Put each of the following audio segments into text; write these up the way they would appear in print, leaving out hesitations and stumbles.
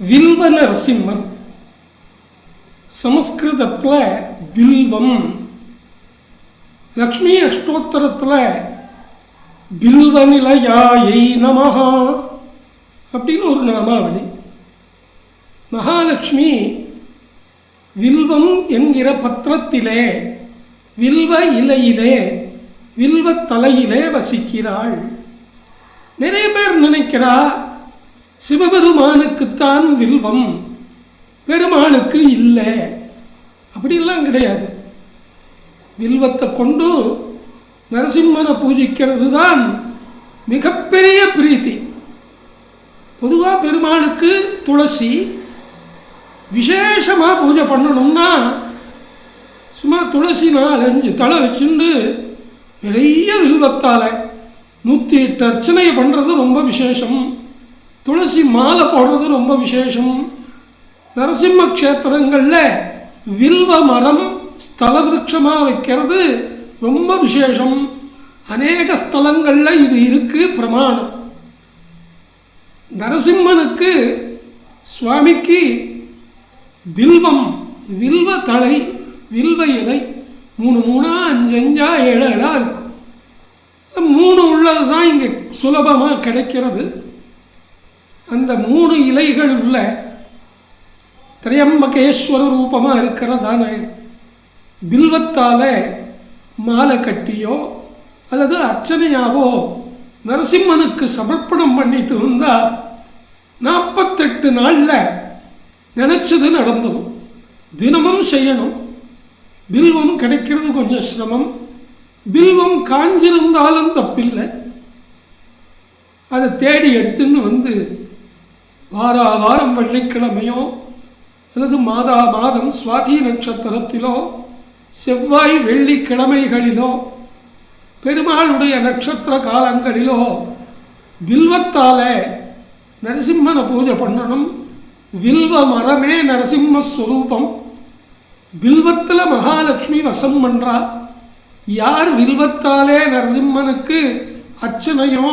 வில்வ நரசிம்மன். சமஸ்கிருதத்தில் வில்வம், லக்ஷ்மி அஷ்டோத்தரத்தில் வில்வ நிலையாயை நமஹா அப்படின்னு ஒரு நாமாவளி. மகாலட்சுமி வில்வம் என்கிற பத்திரத்திலே, வில்வ இலையிலே, வில்வ தலையிலே வசிக்கிறாள். நிறைய பேர் நினைக்கிறா சிவபெருமானுக்குத்தான் வில்வம், பெருமாளுக்கு இல்லை. அப்படிலாம் கிடையாது. வில்வத்தை கொண்டு நரசிம்மனை பூஜிக்கிறது தான் மிகப்பெரிய பிரீத்தி. பொதுவாக பெருமாளுக்கு துளசி, விசேஷமாக பூஜை பண்ணணும்னா சும்மா துளசி 4-5 தலை வச்சுண்டு நிறைய வில்வத்தால் 108 அர்ச்சனையை பண்ணுறது ரொம்ப விசேஷம். துளசி மாலை போடுறது ரொம்ப விசேஷம். நரசிம்ம க்ஷேத்திரங்களில் வில்வ மரம் ஸ்தல விருட்சமாக வைக்கிறது ரொம்ப விசேஷம். அநேக ஸ்தலங்களில் இது இருக்குது, பிரமாணம். நரசிம்மனுக்கு சுவாமிக்கு வில்வம், வில்வ தலை, வில்வ இலை 3 3 5 5 7 7 இருக்கும். 3 உள்ளது தான் இங்கே சுலபமாக கிடைக்கிறது. அந்த 3 இலைகள் உள்ள திரையம்பகேஸ்வர ரூபமாக இருக்கிறதான வில்வத்தால் மாலை கட்டியோ அல்லது அர்ச்சனையாவோ நரசிம்மனுக்கு சமர்ப்பணம் பண்ணிட்டு வந்தால் 48 நாளில் நினைச்சது நடந்துடும். தினமும் செய்யணும். பில்வம் கிடைக்கிறது கொஞ்சம் சிரமம். பில்வம் காஞ்சிருந்தாலும் தப்பில்லை. அதை தேடி எடுத்துன்னு வந்து வாரம் வெள்ளிக்கிழமையோ அல்லது மாதம் சுவாதி நட்சத்திரத்திலோ செவ்வாய் வெள்ளிக்கிழமைகளிலோ பெருமாளுடைய நட்சத்திர காலங்களிலோ வில்வத்தால நரசிம்மனை பூஜை பண்ணணும். வில்வ மரமே நரசிம்மஸ்வரூபம். வில்வத்தில் மகாலட்சுமி வசம் பண்றா. யார் வில்வத்தாலே நரசிம்மனுக்கு அர்ச்சனையோ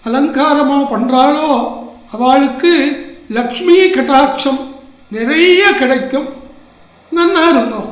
அலங்காரமோ பண்றாளோ அவளுக்கு லக்ஷ்மி கட்டாட்சம் நிறைய கிடைக்கும். நன்னா இருந்தோம்.